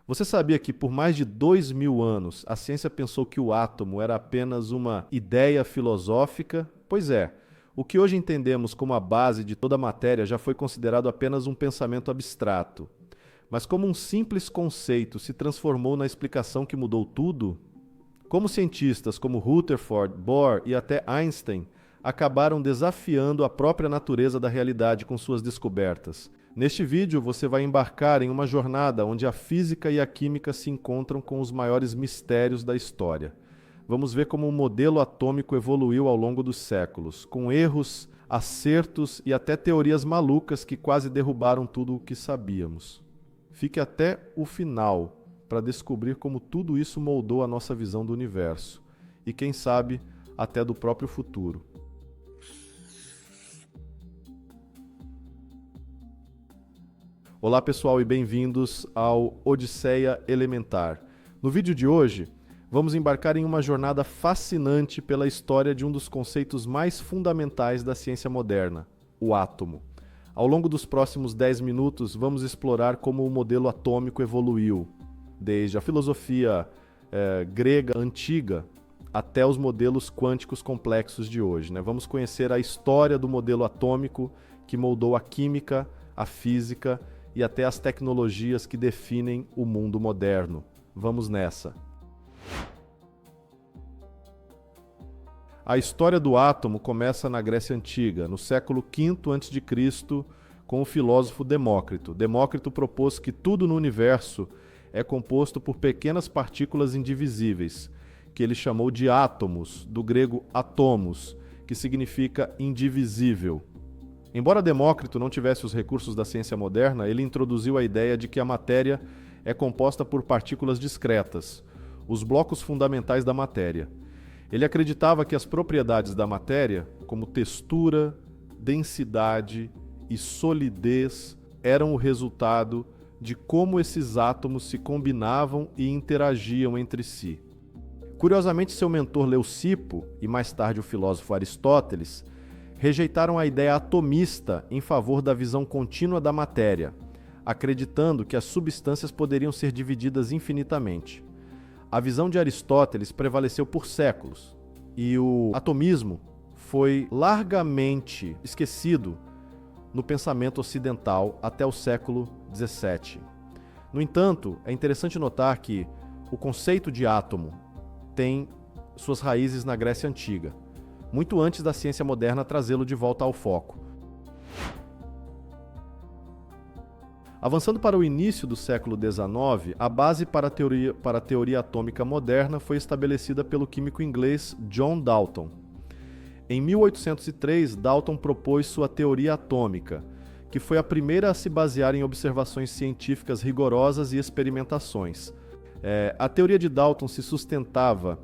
Você sabia que por mais de 2000 anos a ciência pensou que o átomo era apenas uma ideia filosófica? Pois é, o que hoje entendemos como a base de toda a matéria já foi considerado apenas um pensamento abstrato. Mas como um simples conceito se transformou na explicação que mudou tudo? Como cientistas como Rutherford, Bohr e até Einstein acabaram desafiando a própria natureza da realidade com suas descobertas. Neste vídeo você vai embarcar em uma jornada onde a física e a química se encontram com os maiores mistérios da história. Vamos ver como o modelo atômico evoluiu ao longo dos séculos, com erros, acertos e até teorias malucas que quase derrubaram tudo o que sabíamos. Fique até o final para descobrir como tudo isso moldou a nossa visão do universo e, quem sabe, até do próprio futuro. Olá pessoal e bem-vindos ao Odisseia Elementar. No vídeo de hoje, vamos embarcar em uma jornada fascinante pela história de um dos conceitos mais fundamentais da ciência moderna, o átomo. Ao longo dos próximos 10 minutos, vamos explorar como o modelo atômico evoluiu, desde a filosofia grega antiga até os modelos quânticos complexos de hoje. Vamos conhecer a história do modelo atômico que moldou a química, a física e até as tecnologias que definem o mundo moderno. Vamos nessa! A história do átomo começa na Grécia Antiga, no século V a.C., com o filósofo Demócrito. Demócrito propôs que tudo no universo é composto por pequenas partículas indivisíveis, que ele chamou de átomos, do grego atomos, que significa indivisível. Embora Demócrito não tivesse os recursos da ciência moderna, ele introduziu a ideia de que a matéria é composta por partículas discretas, os blocos fundamentais da matéria. Ele acreditava que as propriedades da matéria, como textura, densidade e solidez, eram o resultado de como esses átomos se combinavam e interagiam entre si. Curiosamente, seu mentor Leucipo, e mais tarde o filósofo Aristóteles, rejeitaram a ideia atomista em favor da visão contínua da matéria, acreditando que as substâncias poderiam ser divididas infinitamente. A visão de Aristóteles prevaleceu por séculos, e o atomismo foi largamente esquecido no pensamento ocidental até o século XVII. No entanto, é interessante notar que o conceito de átomo tem suas raízes na Grécia Antiga, muito antes da ciência moderna trazê-lo de volta ao foco. Avançando para o início do século XIX, a base para a teoria atômica moderna foi estabelecida pelo químico inglês John Dalton. Em 1803, Dalton propôs sua teoria atômica, que foi a primeira a se basear em observações científicas rigorosas e experimentações. A teoria de Dalton se sustentava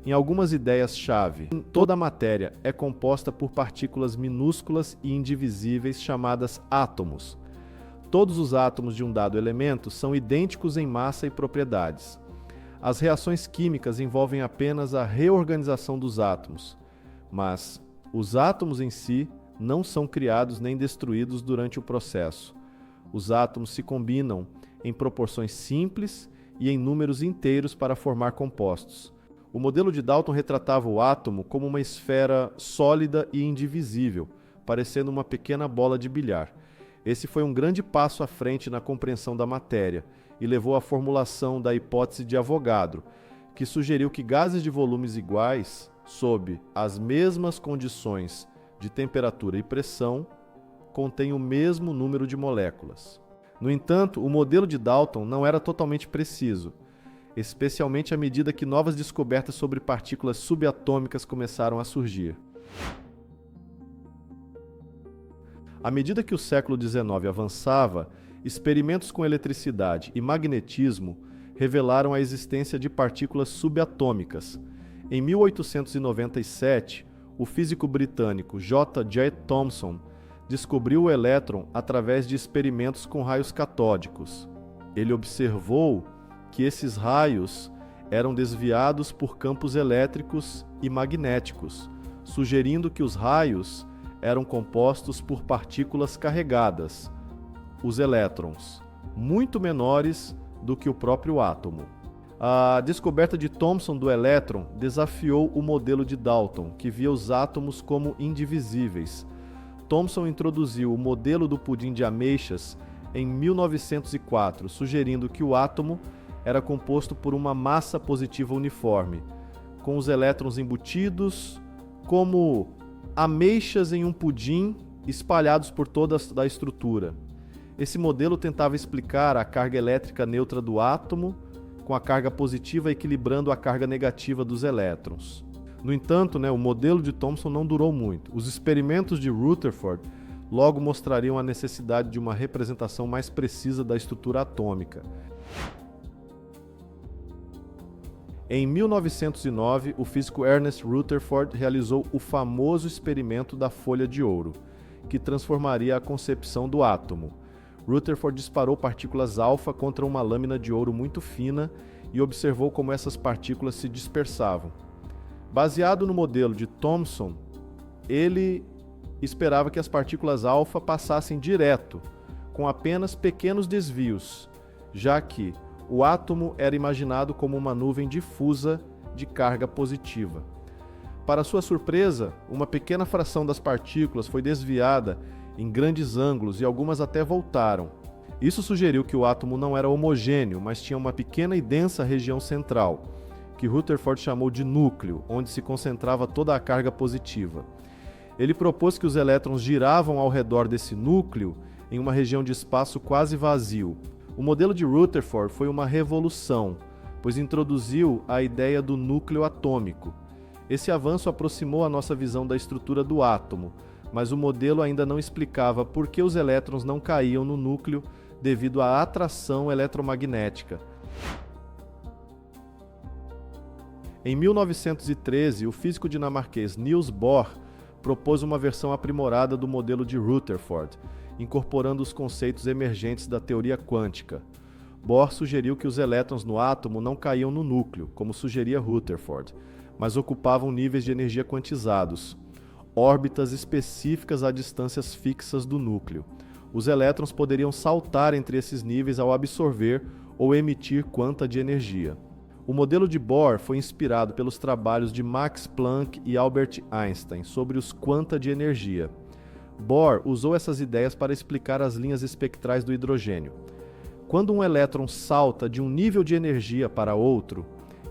em algumas ideias-chave. Toda a matéria é composta por partículas minúsculas e indivisíveis chamadas átomos. Todos os átomos de um dado elemento são idênticos em massa e propriedades. As reações químicas envolvem apenas a reorganização dos átomos, mas os átomos em si não são criados nem destruídos durante o processo. Os átomos se combinam em proporções simples e em números inteiros para formar compostos. O modelo de Dalton retratava o átomo como uma esfera sólida e indivisível, parecendo uma pequena bola de bilhar. Esse foi um grande passo à frente na compreensão da matéria e levou à formulação da hipótese de Avogadro, que sugeriu que gases de volumes iguais, sob as mesmas condições de temperatura e pressão, contêm o mesmo número de moléculas. No entanto, o modelo de Dalton não era totalmente preciso, especialmente à medida que novas descobertas sobre partículas subatômicas começaram a surgir. À medida que o século XIX avançava, experimentos com eletricidade e magnetismo revelaram a existência de partículas subatômicas. Em 1897, o físico britânico J. J. Thomson descobriu o elétron através de experimentos com raios catódicos. Ele observou que esses raios eram desviados por campos elétricos e magnéticos, sugerindo que os raios eram compostos por partículas carregadas, os elétrons, muito menores do que o próprio átomo. A descoberta de Thomson do elétron desafiou o modelo de Dalton, que via os átomos como indivisíveis. Thomson introduziu o modelo do pudim de ameixas em 1904, sugerindo que o átomo era composto por uma massa positiva uniforme, com os elétrons embutidos como ameixas em um pudim espalhados por toda a estrutura. Esse modelo tentava explicar a carga elétrica neutra do átomo, com a carga positiva equilibrando a carga negativa dos elétrons. No entanto, o modelo de Thomson não durou muito. Os experimentos de Rutherford logo mostrariam a necessidade de uma representação mais precisa da estrutura atômica. Em 1909, o físico Ernest Rutherford realizou o famoso experimento da folha de ouro, que transformaria a concepção do átomo. Rutherford disparou partículas alfa contra uma lâmina de ouro muito fina e observou como essas partículas se dispersavam. Baseado no modelo de Thomson, ele esperava que as partículas alfa passassem direto, com apenas pequenos desvios, já que o átomo era imaginado como uma nuvem difusa de carga positiva. Para sua surpresa, uma pequena fração das partículas foi desviada em grandes ângulos e algumas até voltaram. Isso sugeriu que o átomo não era homogêneo, mas tinha uma pequena e densa região central, que Rutherford chamou de núcleo, onde se concentrava toda a carga positiva. Ele propôs que os elétrons giravam ao redor desse núcleo em uma região de espaço quase vazio. O modelo de Rutherford foi uma revolução, pois introduziu a ideia do núcleo atômico. Esse avanço aproximou a nossa visão da estrutura do átomo, mas o modelo ainda não explicava por que os elétrons não caíam no núcleo devido à atração eletromagnética. Em 1913, o físico dinamarquês Niels Bohr propôs uma versão aprimorada do modelo de Rutherford, incorporando os conceitos emergentes da teoria quântica. Bohr sugeriu que os elétrons no átomo não caíam no núcleo, como sugeria Rutherford, mas ocupavam níveis de energia quantizados, órbitas específicas a distâncias fixas do núcleo. Os elétrons poderiam saltar entre esses níveis ao absorver ou emitir quanta de energia. O modelo de Bohr foi inspirado pelos trabalhos de Max Planck e Albert Einstein sobre os quanta de energia. Bohr usou essas ideias para explicar as linhas espectrais do hidrogênio. Quando um elétron salta de um nível de energia para outro,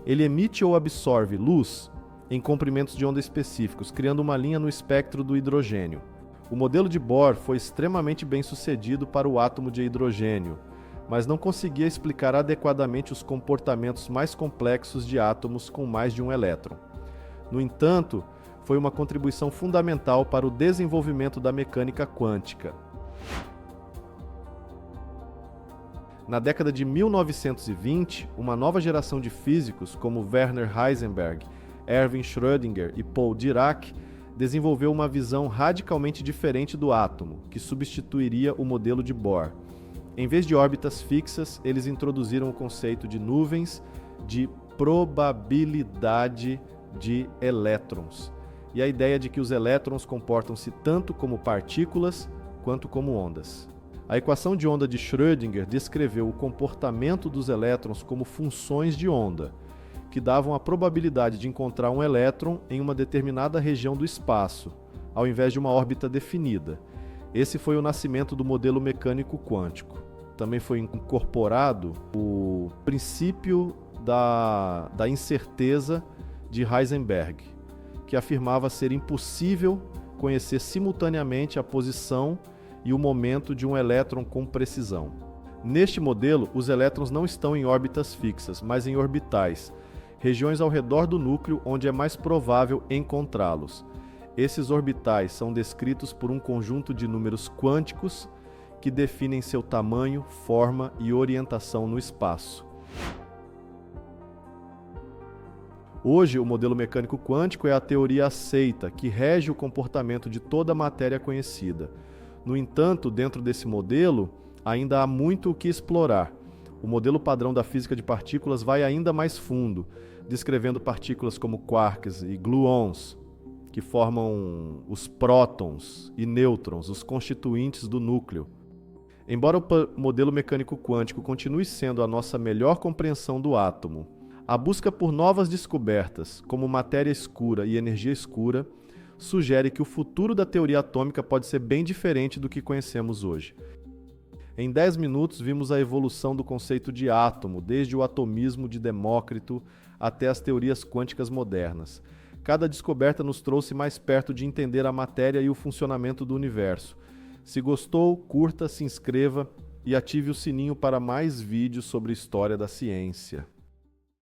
ele emite ou absorve luz em comprimentos de onda específicos, criando uma linha no espectro do hidrogênio. O modelo de Bohr foi extremamente bem sucedido para o átomo de hidrogênio, mas não conseguia explicar adequadamente os comportamentos mais complexos de átomos com mais de um elétron. No entanto, foi uma contribuição fundamental para o desenvolvimento da mecânica quântica. Na década de 1920, uma nova geração de físicos, como Werner Heisenberg, Erwin Schrödinger e Paul Dirac, desenvolveu uma visão radicalmente diferente do átomo, que substituiria o modelo de Bohr. Em vez de órbitas fixas, eles introduziram o conceito de nuvens de probabilidade de elétrons, e a ideia de que os elétrons comportam-se tanto como partículas quanto como ondas. A equação de onda de Schrödinger descreveu o comportamento dos elétrons como funções de onda, que davam a probabilidade de encontrar um elétron em uma determinada região do espaço, ao invés de uma órbita definida. Esse foi o nascimento do modelo mecânico quântico. Também foi incorporado o princípio da incerteza de Heisenberg, que afirmava ser impossível conhecer simultaneamente a posição e o momento de um elétron com precisão. Neste modelo, os elétrons não estão em órbitas fixas, mas em orbitais, regiões ao redor do núcleo onde é mais provável encontrá-los. Esses orbitais são descritos por um conjunto de números quânticos que definem seu tamanho, forma e orientação no espaço. Hoje, o modelo mecânico quântico é a teoria aceita, que rege o comportamento de toda a matéria conhecida. No entanto, dentro desse modelo, ainda há muito o que explorar. O modelo padrão da física de partículas vai ainda mais fundo, descrevendo partículas como quarks e gluons, que formam os prótons e nêutrons, os constituintes do núcleo. Embora o modelo mecânico quântico continue sendo a nossa melhor compreensão do átomo, a busca por novas descobertas, como matéria escura e energia escura, sugere que o futuro da teoria atômica pode ser bem diferente do que conhecemos hoje. Em 10 minutos, vimos a evolução do conceito de átomo, desde o atomismo de Demócrito até as teorias quânticas modernas. Cada descoberta nos trouxe mais perto de entender a matéria e o funcionamento do universo. Se gostou, curta, se inscreva e ative o sininho para mais vídeos sobre história da ciência.